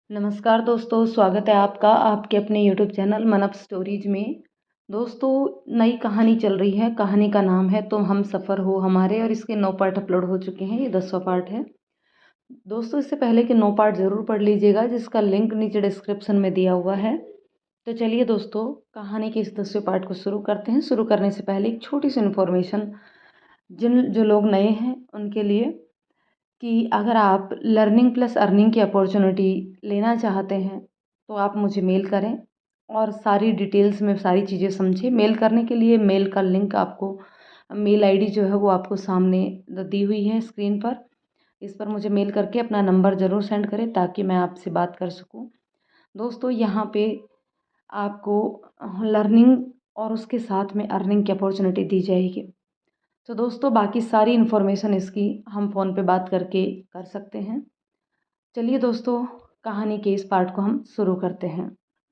नमस्कार दोस्तों, स्वागत है आपका आपके अपने यूट्यूब चैनल मन अप स्टोरीज में। दोस्तों, नई कहानी चल रही है। कहानी का नाम है तुम हम सफ़र हो हमारे और इसके 9 पार्ट अपलोड हो चुके हैं। ये 10वां पार्ट है। दोस्तों, इससे पहले कि 9 पार्ट ज़रूर पढ़ लीजिएगा, जिसका लिंक नीचे डिस्क्रिप्शन में दिया हुआ है। तो चलिए दोस्तों, कहानी के इस 10वें पार्ट को शुरू करते हैं। शुरू करने से पहले एक छोटी सी इन्फॉर्मेशन जो लोग नए हैं उनके लिए, कि अगर आप लर्निंग प्लस अर्निंग की अपॉर्चुनिटी लेना चाहते हैं तो आप मुझे मेल करें और सारी डिटेल्स में सारी चीज़ें समझें। मेल करने के लिए मेल का लिंक आपको, मेल आईडी जो है वो आपको सामने दी हुई है स्क्रीन पर। इस पर मुझे मेल करके अपना नंबर ज़रूर सेंड करें ताकि मैं आपसे बात कर सकूं। दोस्तों, यहाँ पे आपको लर्निंग और उसके साथ में अर्निंग की अपॉर्चुनिटी दी जाएगी। तो दोस्तों, बाकी सारी इन्फॉर्मेशन इसकी हम फ़ोन पे बात करके कर सकते हैं। चलिए दोस्तों, कहानी के इस पार्ट को हम शुरू करते हैं।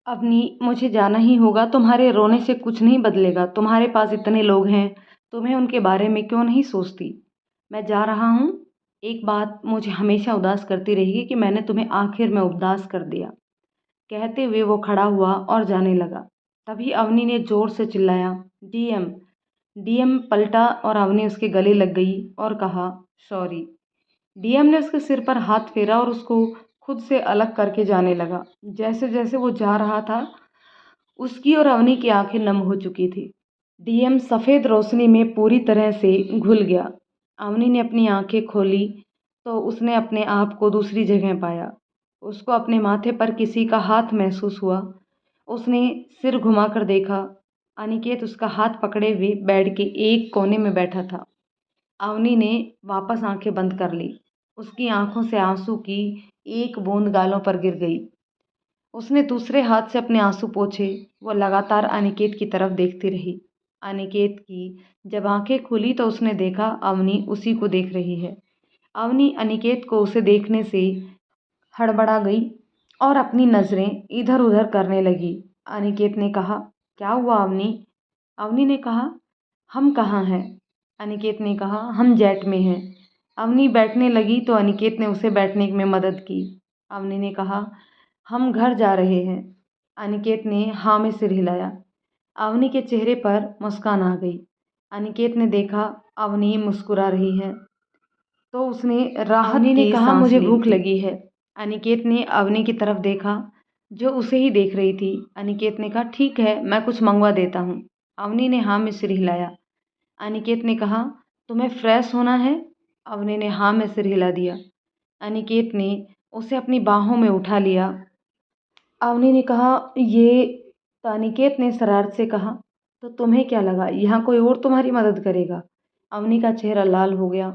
अवनी, मुझे जाना ही होगा। तुम्हारे रोने से कुछ नहीं बदलेगा। तुम्हारे पास इतने लोग हैं, तुम्हें उनके बारे में क्यों नहीं सोचती? मैं जा रहा हूँ। एक बात मुझे हमेशा उदास करती रहेगी कि मैंने तुम्हें आखिर में उदास कर दिया। कहते हुए वो खड़ा हुआ और जाने लगा। तभी अवनी ने जोर से चिल्लाया, डीएम। डीएम पलटा और अवनी उसके गले लग गई और कहा, सॉरी। डीएम ने उसके सिर पर हाथ फेरा और उसको खुद से अलग करके जाने लगा। जैसे जैसे वो जा रहा था, उसकी और अवनी की आंखें नम हो चुकी थी। डीएम सफ़ेद रोशनी में पूरी तरह से घुल गया। अवनी ने अपनी आंखें खोली तो उसने अपने आप को दूसरी जगह पाया। उसको अपने माथे पर किसी का हाथ महसूस हुआ। उसने सिर घुमाकर देखा। अनिकेत उसका हाथ पकड़े हुए बेड के एक कोने में बैठा था। अवनी ने वापस आंखें बंद कर ली। उसकी आंखों से आंसू की एक बूंद गालों पर गिर गई। उसने दूसरे हाथ से अपने आंसू पोंछे। वो लगातार अनिकेत की तरफ देखती रही। अनिकेत की जब आंखें खुली तो उसने देखा अवनी उसी को देख रही है। अवनी अनिकेत को उसे देखने से हड़बड़ा गई और अपनी नज़रें इधर उधर करने लगी। अनिकेत ने कहा, क्या हुआ अवनी? अवनी ने कहा, हम कहाँ हैं? अनिकेत ने कहा, हम जेट में हैं। अवनी बैठने लगी तो अनिकेत ने उसे बैठने में मदद की। अवनी ने कहा, हम घर जा रहे हैं। अनिकेत ने हाँ में सिर हिलाया। अवनी के चेहरे पर मुस्कान आ गई। अनिकेत ने देखा अवनी मुस्कुरा रही है तो उसने राहत अवनी ने की कहा, सांस मुझे ली। भूख लगी है। अनिकेत ने अवनी की तरफ देखा जो उसे ही देख रही थी। अनिकेत ने कहा, ठीक है, मैं कुछ मंगवा देता हूँ। अवनी ने हाँ में सिर हिलाया। अनिकेत ने कहा, तुम्हें फ्रेश होना है? अवनी ने हाँ में सिर हिला दिया। अनिकेत ने उसे अपनी बाहों में उठा लिया। अवनी ने कहा, ये। तो अनिकेत ने शरारत से कहा, तो तुम्हें क्या लगा यहाँ कोई और तुम्हारी मदद करेगा? अवनी का चेहरा लाल हो गया।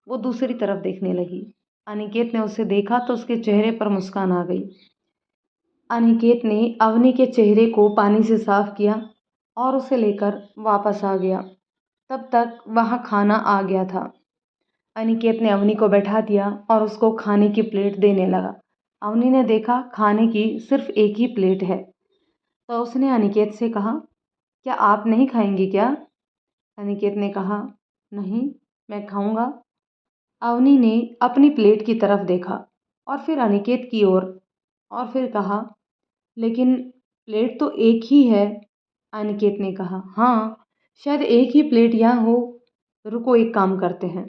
वो दूसरी तरफ देखने लगी। अनिकेत ने उसे देखा तो उसके चेहरे पर मुस्कान आ गई। अनिकेत ने अवनी के चेहरे को पानी से साफ किया और उसे लेकर वापस आ गया। तब तक वहाँ खाना आ गया था। अनिकेत ने अवनी को बैठा दिया और उसको खाने की प्लेट देने लगा। अवनी ने देखा खाने की सिर्फ एक ही प्लेट है तो उसने अनिकेत से कहा, क्या आप नहीं खाएंगे क्या? अनिकेत ने कहा, नहीं, मैं खाऊंगा। अवनी ने अपनी प्लेट की तरफ देखा और फिर अनिकेत की ओर और फिर कहा, लेकिन प्लेट तो एक ही है। अनिकेत ने कहा, हाँ, शायद एक ही प्लेट यहाँ हो। रुको, एक काम करते हैं,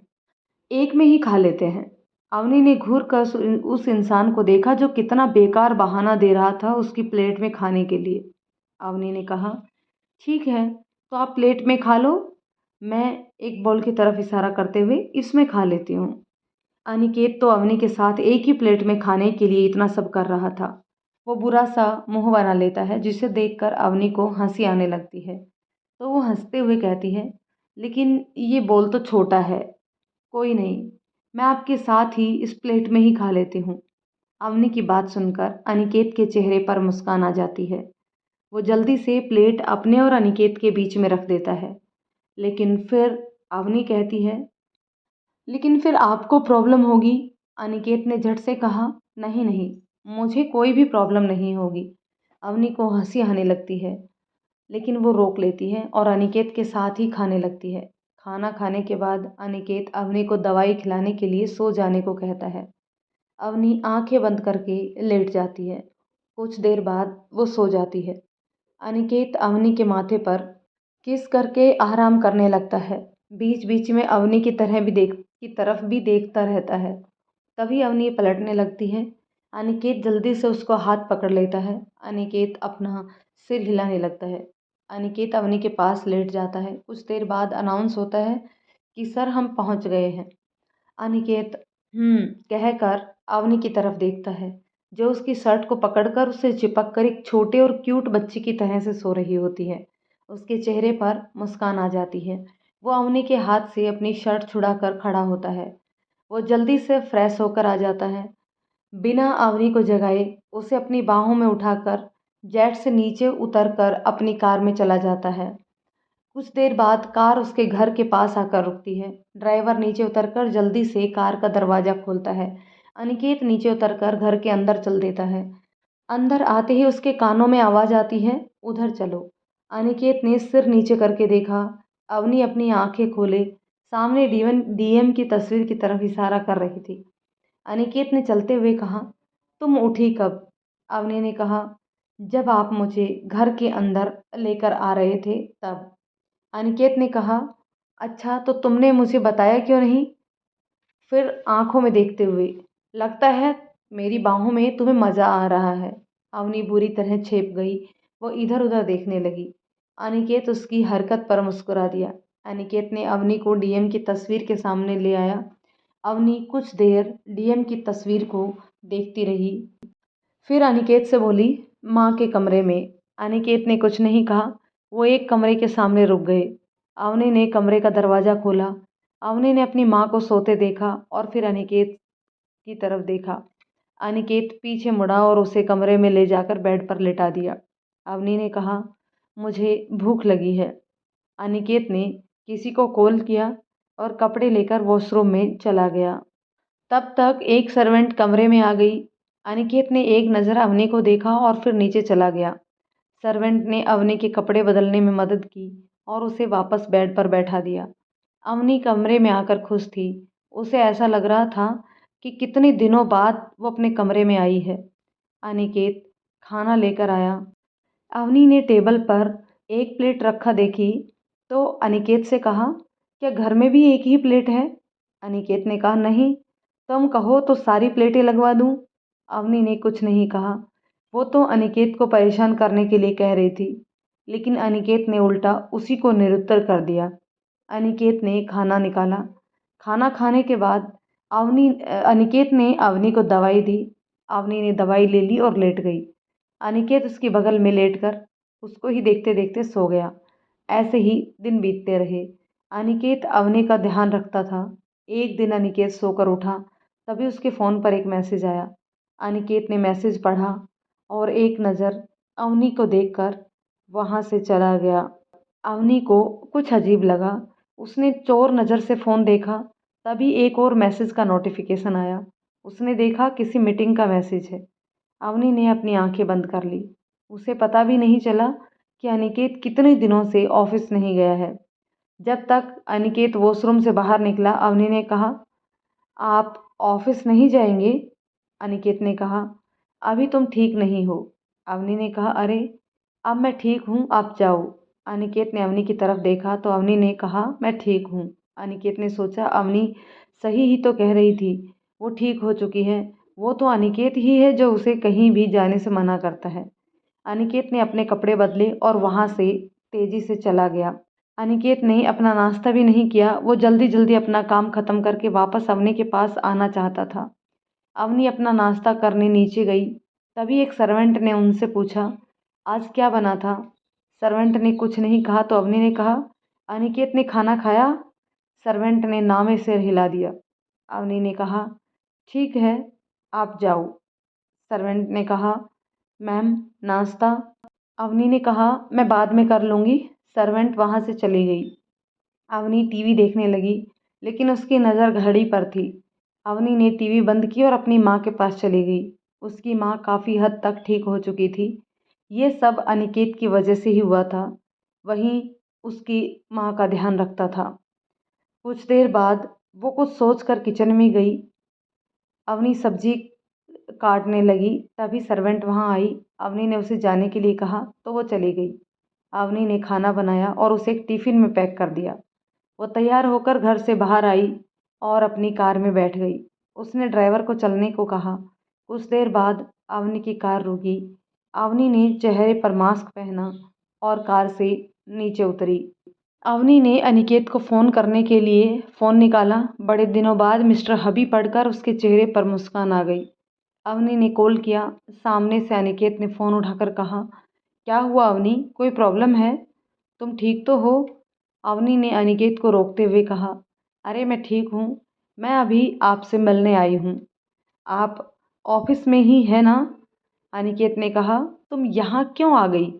एक में ही खा लेते हैं। अवनी ने घूर कर उस इंसान को देखा जो कितना बेकार बहाना दे रहा था उसकी प्लेट में खाने के लिए। अवनी ने कहा, ठीक है, तो आप प्लेट में खा लो, मैं एक बॉल की तरफ इशारा करते हुए इसमें खा लेती हूँ। अनिकेत तो अवनी के साथ एक ही प्लेट में खाने के लिए इतना सब कर रहा था। वो बुरा सा मुंह बना लेता है जिसे देखकर अवनी को हंसी आने लगती है। तो वो हंसते हुए कहती है, लेकिन ये बॉल तो छोटा है। कोई नहीं, मैं आपके साथ ही इस प्लेट में ही खा लेती हूँ। अवनी की बात सुनकर अनिकेत के चेहरे पर मुस्कान आ जाती है। वो जल्दी से प्लेट अपने और अनिकेत के बीच में रख देता है। लेकिन फिर अवनी कहती है, लेकिन फिर आपको प्रॉब्लम होगी। अनिकेत ने झट से कहा, नहीं नहीं, मुझे कोई भी प्रॉब्लम नहीं होगी। अवनी को हंसी आने लगती है लेकिन वो रोक लेती है और अनिकेत के साथ ही खाने लगती है। खाना खाने के बाद अनिकेत अवनी को दवाई खिलाने के लिए सो जाने को कहता है। अवनी आंखें बंद करके लेट जाती है। कुछ देर बाद वो सो जाती है। अनिकेत अवनी के माथे पर किस करके आराम करने लगता है। बीच बीच में अवनी की तरफ भी देखता रहता है। तभी अवनी पलटने लगती है। अनिकेत जल्दी से उसको हाथ पकड़ लेता है। अनिकेत अपना सिर हिलाने लगता है। अनिकेत अवनी के पास लेट जाता है। कुछ देर बाद अनाउंस होता है कि सर हम पहुंच गए हैं। अनिकेत कहकर अवनी की तरफ देखता है, जो उसकी शर्ट को पकड़कर उससे चिपक कर एक छोटे और क्यूट बच्चे की तरह से सो रही होती है। उसके चेहरे पर मुस्कान आ जाती है। वो अवनी के हाथ से अपनी शर्ट छुड़ाकर खड़ा होता है। वो जल्दी से फ्रेश होकर आ जाता है। बिना अवनी को जगाए उसे अपनी बाहों में उठाकर जेट से नीचे उतरकर अपनी कार में चला जाता है। कुछ देर बाद कार उसके घर के पास आकर रुकती है। ड्राइवर नीचे उतरकर जल्दी से कार का दरवाज़ा खोलता है। अनिकेत नीचे उतरकर घर के अंदर चल देता है। अंदर आते ही उसके कानों में आवाज़ आती है, उधर चलो। अनिकेत ने सिर नीचे करके देखा। अवनी अपनी आंखें खोले सामने डीएम की तस्वीर की तरफ इशारा कर रही थी। अनिकेत ने चलते हुए कहा, तुम उठी कब? अवनी ने कहा, जब आप मुझे घर के अंदर लेकर आ रहे थे तब। अनिकेत ने कहा, अच्छा तो तुमने मुझे बताया क्यों नहीं? फिर आंखों में देखते हुए, लगता है मेरी बाहों में तुम्हें मज़ा आ रहा है। अवनी बुरी तरह छेप गई। वो इधर उधर देखने लगी। अनिकेत उसकी हरकत पर मुस्कुरा दिया। अनिकेत ने अवनी को डीएम की तस्वीर के सामने ले आया। अवनी कुछ देर डीएम की तस्वीर को देखती रही। फिर अनिकेत से बोली, माँ के कमरे में। अनिकेत ने कुछ नहीं कहा। वो एक कमरे के सामने रुक गए। अवनी ने कमरे का दरवाज़ा खोला। अवनी ने अपनी माँ को सोते देखा और फिर अनिकेत की तरफ देखा। अनिकेत पीछे मुड़ा और उसे कमरे में ले जाकर बेड पर लिटा दिया। अवनी ने कहा, मुझे भूख लगी है। अनिकेत ने किसी को कॉल किया और कपड़े लेकर वॉशरूम में चला गया। तब तक एक सर्वेंट कमरे में आ गई। अनिकेत ने एक नज़र अवनी को देखा और फिर नीचे चला गया। सर्वेंट ने अवनी के कपड़े बदलने में मदद की और उसे वापस बेड पर बैठा दिया। अवनी कमरे में आकर खुश थी। उसे ऐसा लग रहा था कि कितने दिनों बाद वो अपने कमरे में आई है। अनिकेत खाना लेकर आया। अवनी ने टेबल पर एक प्लेट रखा देखी तो अनिकेत से कहा, क्या घर में भी एक ही प्लेट है? अनिकेत ने कहा, नहीं, तुम कहो तो सारी प्लेटें लगवा दूं। अवनी ने कुछ नहीं कहा। वो तो अनिकेत को परेशान करने के लिए कह रही थी, लेकिन अनिकेत ने उल्टा उसी को निरुत्तर कर दिया। अनिकेत ने खाना निकाला। खाना खाने के बाद अनिकेत ने अवनी को दवाई दी। अवनी ने दवाई ले ली और लेट गई। अनिकेत उसके बगल में लेटकर उसको ही देखते देखते सो गया। ऐसे ही दिन बीतते रहे। अनिकेत अवनी का ध्यान रखता था। एक दिन अनिकेत सोकर उठा, तभी उसके फ़ोन पर एक मैसेज आया। अनिकेत ने मैसेज पढ़ा और एक नज़र अवनी को देखकर वहाँ से चला गया। अवनी को कुछ अजीब लगा। उसने चोर नज़र से फ़ोन देखा, तभी एक और मैसेज का नोटिफिकेशन आया। उसने देखा किसी मीटिंग का मैसेज है। अवनी ने अपनी आंखें बंद कर ली। उसे पता भी नहीं चला कि अनिकेत कितने दिनों से ऑफिस नहीं गया है। जब तक अनिकेत वॉशरूम से बाहर निकला, अवनी ने कहा, आप ऑफिस नहीं जाएंगे? अनिकेत ने कहा, अभी तुम ठीक नहीं हो। अवनी ने कहा, अरे अब मैं ठीक हूँ, आप जाओ। अनिकेत ने अवनी की तरफ देखा तो अवनी ने कहा, मैं ठीक हूँ। अनिकेत ने सोचा, अवनी सही ही तो कह रही थी, वो ठीक हो चुकी है। वो तो अनिकेत ही है जो उसे कहीं भी जाने से मना करता है। अनिकेत ने अपने कपड़े बदले और वहाँ से तेज़ी से चला गया। अनिकेत ने अपना नाश्ता भी नहीं किया। वो जल्दी जल्दी अपना काम ख़त्म करके वापस अवनी के पास आना चाहता था। अवनी अपना नाश्ता करने नीचे गई, तभी एक सर्वेंट ने उनसे पूछा, आज क्या बना था? सर्वेंट ने कुछ नहीं कहा तो अवनी ने कहा, अनिकेत ने खाना खाया? सर्वेंट ने ना में सिर हिला दिया। अवनी ने कहा, ठीक है, आप जाओ। सर्वेंट ने कहा, मैम नाश्ता? अवनी ने कहा, मैं बाद में कर लूँगी। सर्वेंट वहाँ से चली गई। अवनी टीवी देखने लगी, लेकिन उसकी नज़र घड़ी पर थी। अवनी ने टीवी बंद की और अपनी माँ के पास चली गई। उसकी माँ काफ़ी हद तक ठीक हो चुकी थी। ये सब अनिकेत की वजह से ही हुआ था। वहीं उसकी माँ का ध्यान रखता था। कुछ देर बाद वो कुछ सोच कर किचन में गई। अवनी सब्जी काटने लगी, तभी सर्वेंट वहाँ आई। अवनी ने उसे जाने के लिए कहा तो वो चली गई। अवनी ने खाना बनाया और उसे एक टिफ़िन में पैक कर दिया। वो तैयार होकर घर से बाहर आई और अपनी कार में बैठ गई। उसने ड्राइवर को चलने को कहा। कुछ देर बाद अवनी की कार रुकी। अवनी ने चेहरे पर मास्क पहना और कार से नीचे उतरी। अवनी ने अनिकेत को फ़ोन करने के लिए फ़ोन निकाला। बड़े दिनों बाद मिस्टर हबी पढ़कर उसके चेहरे पर मुस्कान आ गई। अवनी ने कॉल किया। सामने से अनिकेत ने फ़ोन उठाकर कहा, क्या हुआ अवनी, कोई प्रॉब्लम है? तुम ठीक तो हो? अवनी ने अनिकेत को रोकते हुए कहा, अरे मैं ठीक हूँ, मैं अभी आपसे मिलने आई हूँ। आप ऑफिस में ही है ना? अनिकेत ने कहा, तुम यहाँ क्यों आ गई?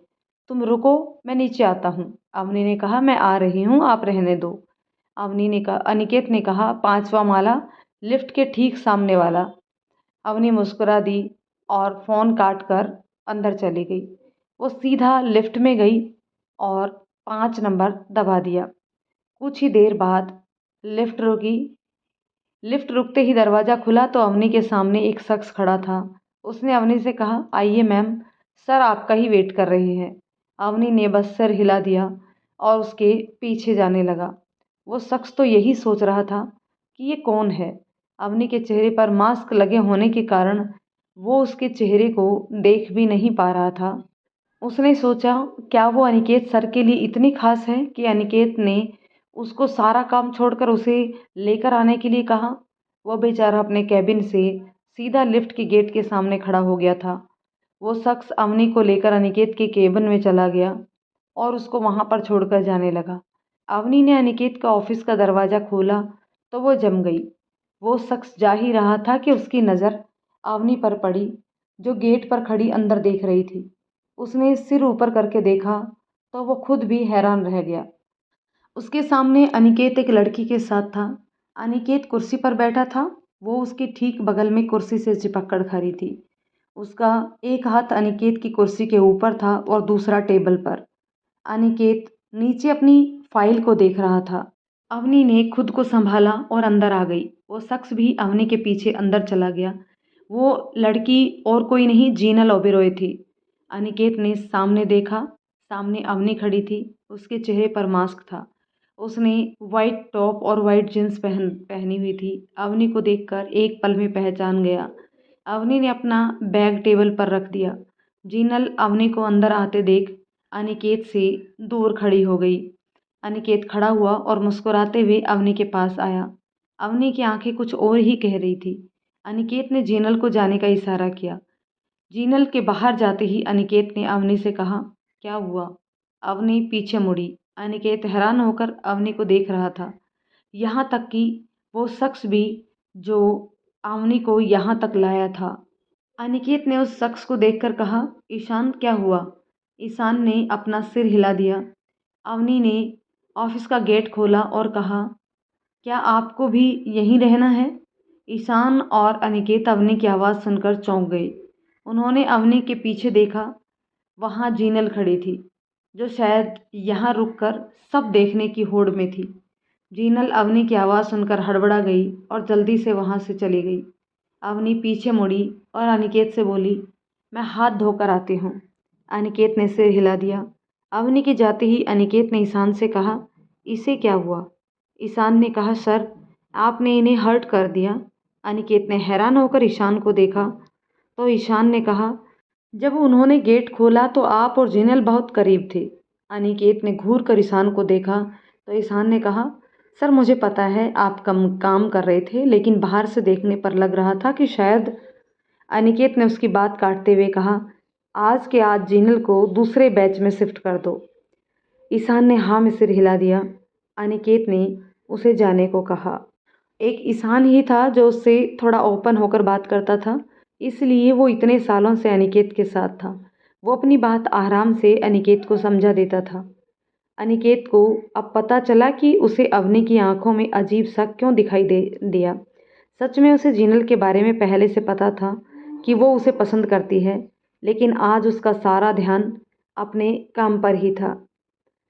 तुम रुको, मैं नीचे आता हूँ। अवनी ने कहा, मैं आ रही हूँ, आप रहने दो। अनिकेत ने कहा, 5वां माला, लिफ्ट के ठीक सामने वाला। अवनी मुस्कुरा दी और फ़ोन काट कर अंदर चली गई। वो सीधा लिफ्ट में गई और 5 नंबर दबा दिया। कुछ ही देर बाद लिफ्ट रुकी। लिफ्ट रुकते ही दरवाज़ा खुला तो अवनी के सामने एक शख्स खड़ा था। उसने अवनी से कहा, आइए मैम, सर आपका ही वेट कर रहे हैं। अवनी ने बस सर हिला दिया और उसके पीछे जाने लगा। वो शख्स तो यही सोच रहा था कि ये कौन है। अवनी के चेहरे पर मास्क लगे होने के कारण वो उसके चेहरे को देख भी नहीं पा रहा था। उसने सोचा, क्या वो अनिकेत सर के लिए इतनी खास है कि अनिकेत ने उसको सारा काम छोड़कर उसे लेकर आने के लिए कहा। वो बेचारा अपने कैबिन से सीधा लिफ्ट के गेट के सामने खड़ा हो गया था। वो शख्स अवनी को लेकर अनिकेत के केबिन में चला गया और उसको वहाँ पर छोड़कर जाने लगा। अवनी ने अनिकेत का ऑफिस का दरवाज़ा खोला तो वो जम गई। वो शख्स जा ही रहा था कि उसकी नज़र अवनी पर पड़ी, जो गेट पर खड़ी अंदर देख रही थी। उसने सिर ऊपर करके देखा तो वो खुद भी हैरान रह गया। उसके सामने अनिकेत एक लड़की के साथ था। अनिकेत कुर्सी पर बैठा था। वो उसके ठीक बगल में कुर्सी से चिपक कर खड़ी थी। उसका एक हाथ अनिकेत की कुर्सी के ऊपर था और दूसरा टेबल पर। अनिकेत नीचे अपनी फाइल को देख रहा था। अवनी ने खुद को संभाला और अंदर आ गई। वो शख्स भी अवनी के पीछे अंदर चला गया। वो लड़की और कोई नहीं, जीनल ओबेरॉय थी। अनिकेत ने सामने देखा। सामने अवनी खड़ी थी। उसके चेहरे पर मास्क था। उसने वाइट टॉप और वाइट जींस पहनी हुई थी। अवनी को देखकर एक पल में पहचान गया। अवनी ने अपना बैग टेबल पर रख दिया। जीनल अवनी को अंदर आते देख अनिकेत से दूर खड़ी हो गई। अनिकेत खड़ा हुआ और मुस्कुराते हुए अवनी के पास आया। अवनी की आंखें कुछ और ही कह रही थी। अनिकेत ने जीनल को जाने का इशारा किया। जीनल के बाहर जाते ही अनिकेत ने अवनी से कहा, क्या हुआ? अवनी पीछे मुड़ी। अनिकेत हैरान होकर अवनी को देख रहा था, यहाँ तक कि वो शख्स भी जो अवनी को यहाँ तक लाया था। अनिकेत ने उस शख्स को देखकर कहा, ईशान क्या हुआ? ईशान ने अपना सिर हिला दिया। अवनी ने ऑफिस का गेट खोला और कहा, क्या आपको भी यहीं रहना है? ईशान और अनिकेत अवनी की आवाज़ सुनकर चौंक गए। उन्होंने अवनी के पीछे देखा। वहाँ जीनल खड़ी थी, जो शायद यहाँ रुककर सब देखने की होड़ में थी। जीनल अवनी की आवाज़ सुनकर हड़बड़ा गई और जल्दी से वहाँ से चली गई। अवनी पीछे मुड़ी और अनिकेत से बोली, मैं हाथ धोकर आती हूँ। अनिकेत ने सिर हिला दिया। अवनी के जाते ही अनिकेत ने ईशान से कहा, इसे क्या हुआ? ईशान ने कहा, सर आपने इन्हें हर्ट कर दिया। अनिकेत ने हैरान होकर ईशान को देखा तो ईशान ने कहा, जब उन्होंने गेट खोला तो आप और जीनल बहुत करीब थे। अनिकेत ने घूर कर ईशान को देखा तो ईशान ने कहा, सर मुझे पता है आप कम काम कर रहे थे, लेकिन बाहर से देखने पर लग रहा था कि शायद। अनिकेत ने उसकी बात काटते हुए कहा, आज के आज जीनल को दूसरे बैच में शिफ्ट कर दो। ईशान ने हाँ में सिर हिला दिया। अनिकेत ने उसे जाने को कहा। एक ईशान ही था जो उससे थोड़ा ओपन होकर बात करता था, इसलिए वो इतने सालों से अनिकेत के साथ था। वो अपनी बात आराम से अनिकेत को समझा देता था। अनिकेत को अब पता चला कि उसे अवनी की आंखों में अजीब सा क्यों दिखाई दे दिया। सच में उसे जीनल के बारे में पहले से पता था कि वो उसे पसंद करती है, लेकिन आज उसका सारा ध्यान अपने काम पर ही था,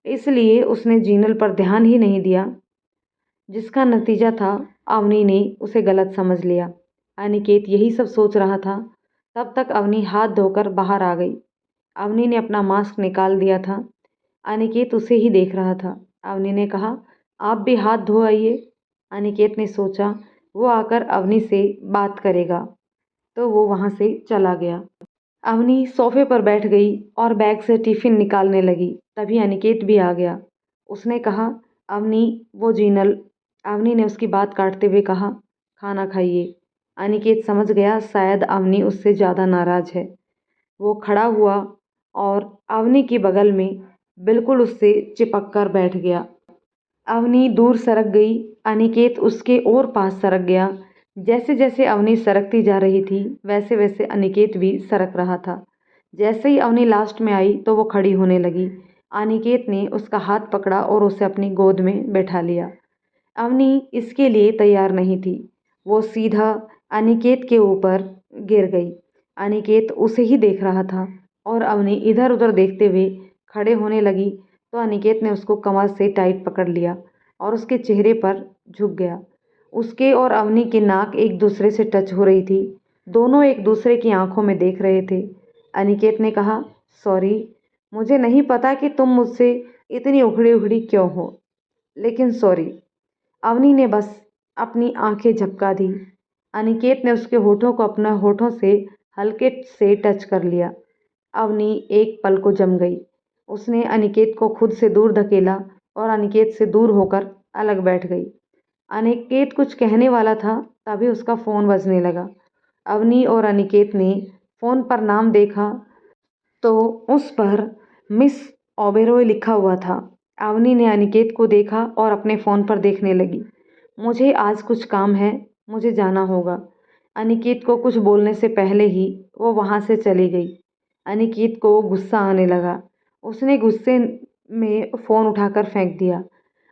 इसलिए उसने जीनल पर ध्यान ही नहीं दिया, जिसका नतीजा था अवनी ने उसे गलत समझ लिया। अनिकेत यही सब सोच रहा था, तब तक अवनी हाथ धोकर बाहर आ गई। अवनी ने अपना मास्क निकाल दिया था। अनिकेत उसे ही देख रहा था। अवनी ने कहा, आप भी हाथ धो आइए। अनिकेत ने सोचा वो आकर अवनी से बात करेगा, तो वो वहाँ से चला गया। अवनी सोफे पर बैठ गई और बैग से टिफ़िन निकालने लगी। तभी अनिकेत भी आ गया। उसने कहा, अवनी वो जीनल। अवनी ने उसकी बात काटते हुए कहा, खाना खाइए। अनिकेत समझ गया शायद अवनी उससे ज़्यादा नाराज़ है। वो खड़ा हुआ और अवनी के बगल में बिल्कुल उससे चिपक कर बैठ गया। अवनी दूर सरक गई। अनिकेत उसके और पास सरक गया। जैसे जैसे अवनी सरकती जा रही थी वैसे वैसे अनिकेत भी सरक रहा था। जैसे ही अवनी लास्ट में आई तो वो खड़ी होने लगी। अनिकेत ने उसका हाथ पकड़ा और उसे अपनी गोद में बैठा लिया। अवनी इसके लिए तैयार नहीं थी। वो सीधा अनिकेत के ऊपर गिर गई। अनिकेत उसे ही देख रहा था और अवनी इधर उधर देखते हुए खड़े होने लगी तो अनिकेत ने उसको कमर से टाइट पकड़ लिया और उसके चेहरे पर झुक गया। उसके और अवनी की नाक एक दूसरे से टच हो रही थी। दोनों एक दूसरे की आंखों में देख रहे थे। अनिकेत ने कहा, सॉरी, मुझे नहीं पता कि तुम मुझसे इतनी उखड़ी उखड़ी क्यों हो, लेकिन सॉरी। अवनी ने बस अपनी आंखें झपका दी। अनिकेत ने उसके होठों को अपने होठों से हल्के से टच कर लिया। अवनी एक पल को जम गई। उसने अनिकेत को खुद से दूर धकेला और अनिकेत से दूर होकर अलग बैठ गई। अनिकेत कुछ कहने वाला था, तभी उसका फ़ोन बजने लगा। अवनी और अनिकेत ने फ़ोन पर नाम देखा तो उस पर मिस ओबेरॉय लिखा हुआ था। अवनी ने अनिकेत को देखा और अपने फ़ोन पर देखने लगी। मुझे आज कुछ काम है, मुझे जाना होगा। अनिकेत को कुछ बोलने से पहले ही वो वहाँ से चली गई। अनिकेत को गुस्सा आने लगा। उसने गुस्से में फ़ोन उठाकर फेंक दिया।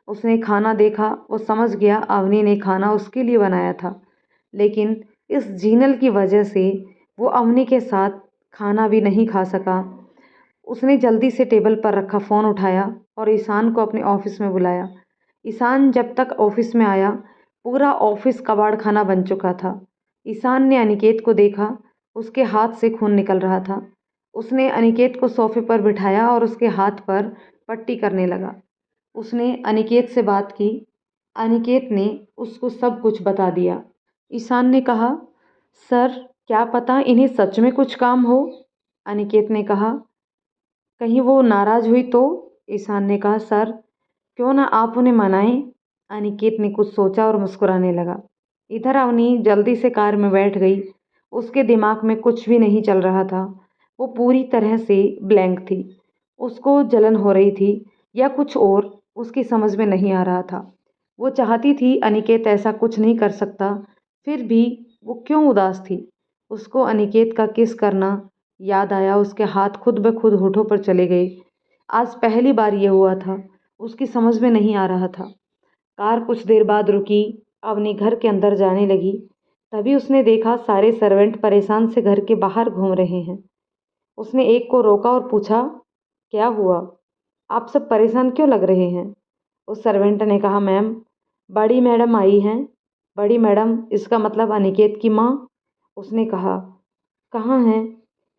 उसने खाना देखा। वो समझ गया अवनी ने खाना उसके लिए बनाया था, लेकिन इस जीनल की वजह से वो अवनी के साथ खाना भी नहीं खा सका। उसने जल्दी से टेबल पर रखा फ़ोन उठाया और ईशान को अपने ऑफिस में बुलाया। ईशान जब तक ऑफिस में आया पूरा ऑफिस कबाड़ खाना बन चुका था। ईशान ने अनिकेत को देखा, उसके हाथ से खून निकल रहा था। उसने अनिकेत को सोफे पर बिठाया और उसके हाथ पर पट्टी करने लगा। उसने अनिकेत से बात की। अनिकेत ने उसको सब कुछ बता दिया। ईशान ने कहा, सर क्या पता इन्हें सच में कुछ काम हो। अनिकेत ने कहा, कहीं वो नाराज़ हुई तो। ईशान ने कहा, सर क्यों ना आप उन्हें मनाएं। अनिकेत ने कुछ सोचा और मुस्कुराने लगा। इधर अवनी जल्दी से कार में बैठ गई। उसके दिमाग में कुछ भी नहीं चल रहा था। वो पूरी तरह से ब्लैंक थी। उसको जलन हो रही थी या कुछ और, उसकी समझ में नहीं आ रहा था। वो चाहती थी अनिकेत ऐसा कुछ नहीं कर सकता, फिर भी वो क्यों उदास थी। उसको अनिकेत का किस करना याद आया। उसके हाथ खुद ब खुद होठों पर चले गए। आज पहली बार ये हुआ था। उसकी समझ में नहीं आ रहा था। कार कुछ देर बाद रुकी। अवनी घर के अंदर जाने लगी। तभी उसने देखा सारे सर्वेंट परेशान से घर के बाहर घूम रहे हैं। उसने एक को रोका और पूछा, क्या हुआ, आप सब परेशान क्यों लग रहे हैं। उस सर्वेंट ने कहा, मैम बड़ी मैडम आई हैं। बड़ी मैडम इसका मतलब अनिकेत की माँ। उसने कहा, कहाँ हैं।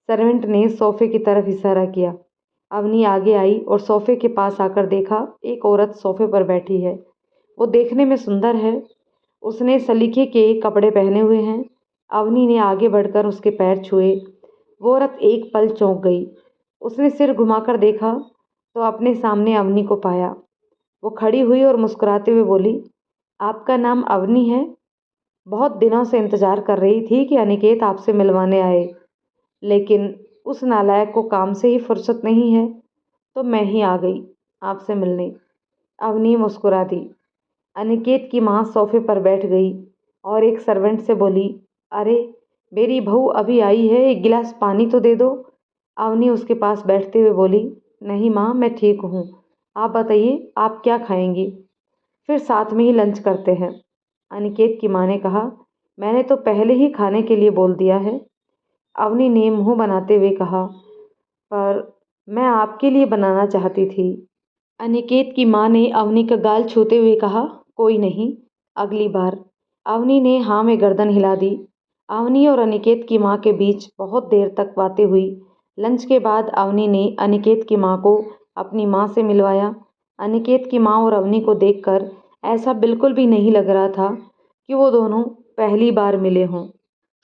सर्वेंट ने सोफे की तरफ इशारा किया। अवनी आगे आई और सोफे के पास आकर देखा एक औरत सोफे पर बैठी है। वो देखने में सुंदर है। उसने सलीके के कपड़े पहने हुए हैं। अवनी ने आगे बढ़कर उसके पैर छुए। वो औरत एक पल चौंक गई। उसने सिर घुमाकर देखा तो अपने सामने अवनी को पाया। वो खड़ी हुई और मुस्कुराते हुए बोली, आपका नाम अवनी है। बहुत दिनों से इंतज़ार कर रही थी कि अनिकेत आपसे मिलवाने आए, लेकिन उस नालायक को काम से ही फुर्सत नहीं है, तो मैं ही आ गई आपसे मिलने। अवनी मुस्कुरा दी। अनिकेत की माँ सोफे पर बैठ गई और एक सर्वेंट से बोली, अरे मेरी बहू अभी आई है, एक गिलास पानी तो दे दो। अवनी उसके पास बैठते हुए बोली, नहीं माँ मैं ठीक हूँ, आप बताइए आप क्या खाएंगी, फिर साथ में ही लंच करते हैं। अनिकेत की माँ ने कहा, मैंने तो पहले ही खाने के लिए बोल दिया है। अवनी ने मुँह बनाते हुए कहा, पर मैं आपके लिए बनाना चाहती थी। अनिकेत की माँ ने अवनी का गाल छूते हुए कहा, कोई नहीं, अगली बार। अवनी ने हाँ में गर्दन हिला दी। अवनी और अनिकेत की माँ के बीच बहुत देर तक बातें हुई। लंच के बाद अवनी ने अनिकेत की माँ को अपनी माँ से मिलवाया। अनिकेत की माँ और अवनी को देखकर ऐसा बिल्कुल भी नहीं लग रहा था कि वो दोनों पहली बार मिले हों।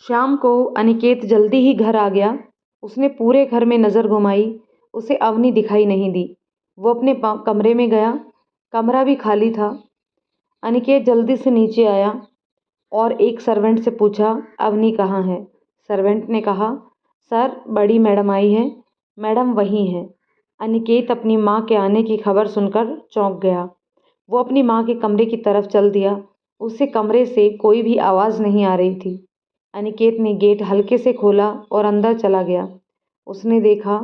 शाम को अनिकेत जल्दी ही घर आ गया। उसने पूरे घर में नज़र घुमाई, उसे अवनी दिखाई नहीं दी। वो अपने कमरे में गया, कमरा भी खाली था। अनिकेत जल्दी से नीचे आया और एक सर्वेंट से पूछा, अवनी कहाँ है? सर्वेंट ने कहा, सर बड़ी मैडम आई है। मैडम वहीं हैं। अनिकेत अपनी माँ के आने की खबर सुनकर चौंक गया। वो अपनी माँ के कमरे की तरफ चल दिया। उसे कमरे से कोई भी आवाज़ नहीं आ रही थी। अनिकेत ने गेट हल्के से खोला और अंदर चला गया। उसने देखा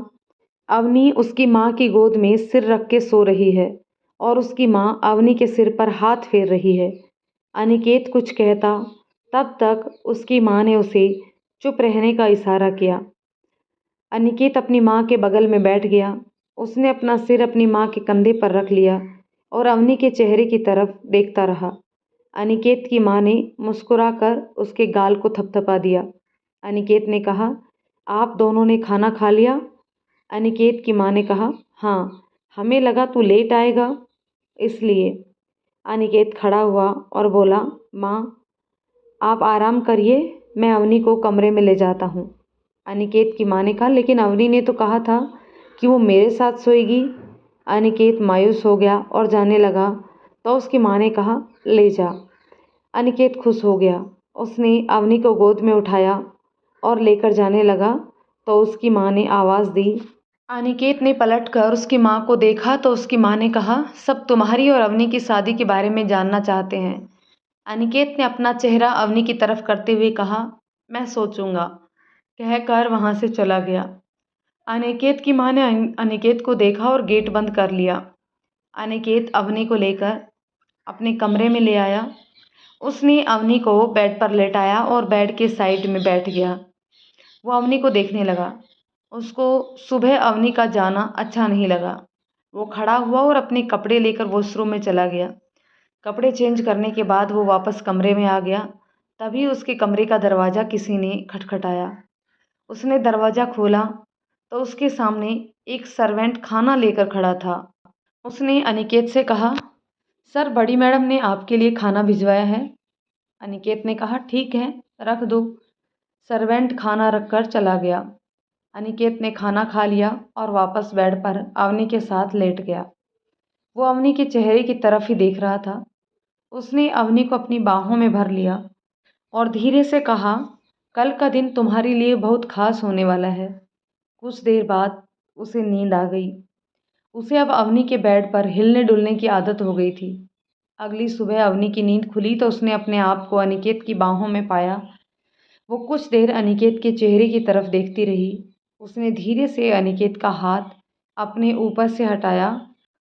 अवनी उसकी माँ की गोद में सिर रख के सो रही है और उसकी माँ अवनी के सिर पर हाथ फेर रही है। अनिकेत कुछ कहता तब तक उसकी माँ ने उसे चुप रहने का इशारा किया। अनिकेत अपनी माँ के बगल में बैठ गया। उसने अपना सिर अपनी माँ के कंधे पर रख लिया और अवनी के चेहरे की तरफ देखता रहा। अनिकेत की माँ ने मुस्कुराकर उसके गाल को थपथपा दिया। अनिकेत ने कहा, आप दोनों ने खाना खा लिया? अनिकेत की माँ ने कहा, हाँ, हमें लगा तू लेट आएगा इसलिए। अनिकेत खड़ा हुआ और बोला, माँ आप आराम करिए, मैं अवनी को कमरे में ले जाता हूँ। अनिकेत की माँ ने कहा, लेकिन अवनी ने तो कहा था कि वो मेरे साथ सोएगी। अनिकेत मायूस हो गया और जाने लगा तो उसकी माँ ने कहा, ले जा। अनिकेत खुश हो गया। उसने अवनी को गोद में उठाया और लेकर जाने लगा तो उसकी माँ ने आवाज़ दी। अनिकेत ने पलटकर उसकी माँ को देखा तो उसकी माँ ने कहा, सब तुम्हारी और अवनी की शादी के बारे में जानना चाहते हैं। अनिकेत ने अपना चेहरा अवनी की तरफ करते हुए कहा, मैं सोचूंगा, कहकर वहाँ से चला गया। अनिकेत की माँ ने अनिकेत को देखा और गेट बंद कर लिया। अनिकेत अवनी को लेकर अपने कमरे में ले आया। उसने अवनी को बेड पर लेटाया और बेड के साइड में बैठ गया। वो अवनी को देखने लगा। उसको सुबह अवनी का जाना अच्छा नहीं लगा। वो खड़ा हुआ और अपने कपड़े लेकर वॉशरूम में चला गया। कपड़े चेंज करने के बाद वो वापस कमरे में आ गया। तभी उसके कमरे का दरवाज़ा किसी ने खटखटाया। उसने दरवाज़ा खोला तो उसके सामने एक सर्वेंट खाना लेकर खड़ा था। उसने अनिकेत से कहा, सर बड़ी मैडम ने आपके लिए खाना भिजवाया है। अनिकेत ने कहा, ठीक है, रख दो। सर्वेंट खाना रखकर चला गया। अनिकेत ने खाना खा लिया और वापस बेड पर अवनी के साथ लेट गया। वो अवनी के चेहरे की तरफ ही देख रहा था। उसने अवनी को अपनी बाहों में भर लिया और धीरे से कहा, कल का दिन तुम्हारे लिए बहुत खास होने वाला है। कुछ देर बाद उसे नींद आ गई। उसे अब अवनी के बेड पर हिलने डुलने की आदत हो गई थी। अगली सुबह अवनी की नींद खुली तो उसने अपने आप को अनिकेत की बाहों में पाया। वो कुछ देर अनिकेत के चेहरे की तरफ देखती रही। उसने धीरे से अनिकेत का हाथ अपने ऊपर से हटाया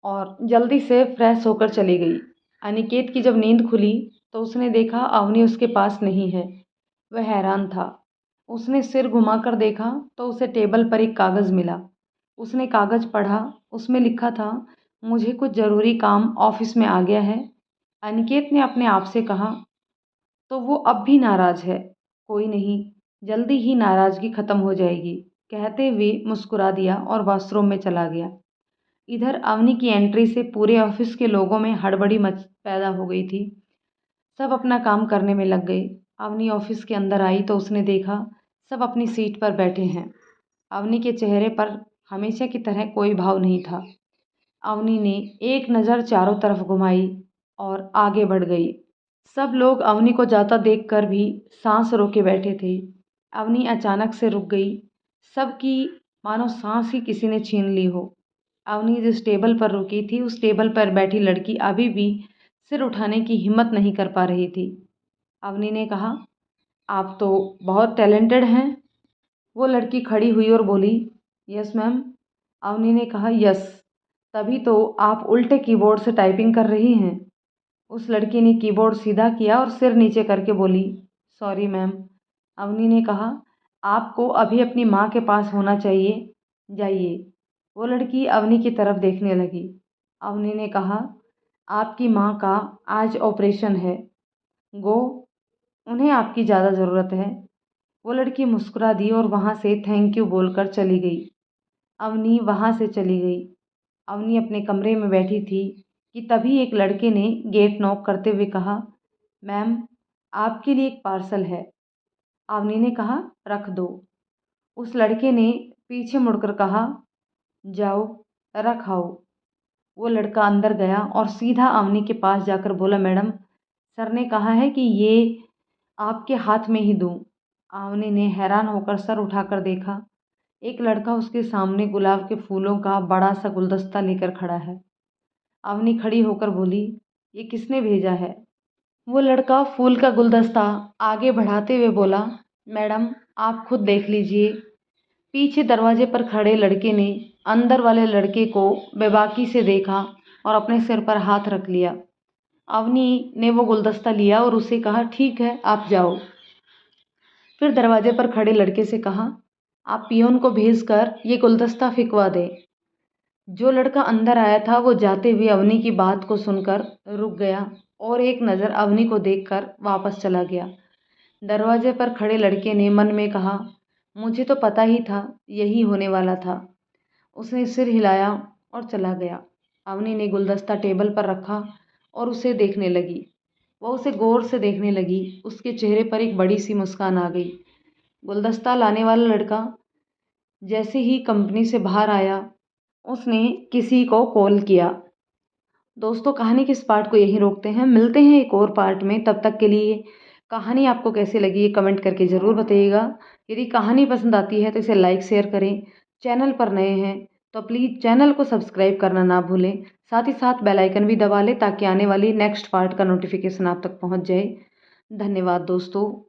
और जल्दी से फ्रेश होकर चली गई। अनिकेत की जब नींद खुली तो उसने देखा अवनी उसके पास नहीं है। वह हैरान था। उसने सिर घुमाकर देखा तो उसे टेबल पर एक कागज़ मिला। उसने कागज़ पढ़ा। उसमें लिखा था, मुझे कुछ ज़रूरी काम ऑफिस में आ गया है। अनिकेत ने अपने आप से कहा, तो वो अब भी नाराज़ है। कोई नहीं, जल्दी ही नाराज़गी ख़त्म हो जाएगी, कहते हुए मुस्कुरा दिया और वॉशरूम में चला गया। इधर अवनी की एंट्री से पूरे ऑफिस के लोगों में हड़बड़ी मच पैदा हो गई थी। सब अपना काम करने में लग गए। अवनी ऑफिस के अंदर आई तो उसने देखा सब अपनी सीट पर बैठे हैं। अवनी के चेहरे पर हमेशा की तरह कोई भाव नहीं था। अवनी ने एक नज़र चारों तरफ घुमाई और आगे बढ़ गई। सब लोग अवनी को जाता देखकर भी सांस रोके बैठे थे। अवनी अचानक से रुक गई। सबकी मानो सांस ही किसी ने छीन ली हो। अवनी जिस टेबल पर रुकी थी उस टेबल पर बैठी लड़की अभी भी सिर उठाने की हिम्मत नहीं कर पा रही थी। अवनी ने कहा, आप तो बहुत टैलेंटेड हैं। वो लड़की खड़ी हुई और बोली, यस मैम। अवनी ने कहा, यस, तभी तो आप उल्टे कीबोर्ड से टाइपिंग कर रही हैं। उस लड़की ने कीबोर्ड सीधा किया और सिर नीचे करके बोली, सॉरी मैम। अवनी ने कहा, आपको अभी अपनी माँ के पास होना चाहिए, जाइए। वो लड़की अवनी की तरफ देखने लगी। अवनी ने कहा, आपकी माँ का आज ऑपरेशन है, गो, उन्हें आपकी ज़्यादा ज़रूरत है। वो लड़की मुस्कुरा दी और वहाँ से थैंक यू बोलकर चली गई। अवनी वहाँ से चली गई। अवनी अपने कमरे में बैठी थी कि तभी एक लड़के ने गेट नॉक करते हुए कहा, मैम, आपके लिए एक पार्सल है। अवनी ने कहा, रख दो। उस लड़के ने पीछे मुड़कर कहा, जाओ रख आओ। वो लड़का अंदर गया और सीधा अवनी के पास जाकर बोला, मैडम, सर ने कहा है कि ये आपके हाथ में ही दूँ। अवनी ने हैरान होकर सर उठाकर देखा। एक लड़का उसके सामने गुलाब के फूलों का बड़ा सा गुलदस्ता लेकर खड़ा है। अवनी खड़ी होकर बोली, ये किसने भेजा है? वो लड़का फूल का गुलदस्ता आगे बढ़ाते हुए बोला, मैडम, आप खुद देख लीजिए। पीछे दरवाजे पर खड़े लड़के ने अंदर वाले लड़के को बेबाकी से देखा और अपने सिर पर हाथ रख लिया। अवनी ने वो गुलदस्ता लिया और उसे कहा, ठीक है, आप जाओ। फिर दरवाजे पर खड़े लड़के से कहा, आप पियोन को भेजकर ये गुलदस्ता फिकवा दें। जो लड़का अंदर आया था वो जाते हुए अवनी की बात को सुनकर रुक गया और एक नज़र अवनी को देखकर वापस चला गया। दरवाजे पर खड़े लड़के ने मन में कहा, मुझे तो पता ही था यही होने वाला था। उसने सिर हिलाया और चला गया। अवनी ने गुलदस्ता टेबल पर रखा और उसे देखने लगी। वह उसे गौर से देखने लगी। उसके चेहरे पर एक बड़ी सी मुस्कान आ गई। गुलदस्ता लाने वाला लड़का जैसे ही कंपनी से बाहर आया, उसने किसी को कॉल किया। दोस्तों, कहानी के इस पार्ट को यहीं रोकते हैं। मिलते हैं एक और पार्ट में। तब तक के लिए कहानी आपको कैसी लगी ये कमेंट करके ज़रूर बताइएगा। यदि कहानी पसंद आती है तो इसे लाइक शेयर करें। चैनल पर नए हैं तो प्लीज़ चैनल को सब्सक्राइब करना ना भूलें। साथ ही साथ बेल आइकन भी दबा लें ताकि आने वाली नेक्स्ट पार्ट का नोटिफिकेशन आप तक पहुंच जाए। धन्यवाद दोस्तों।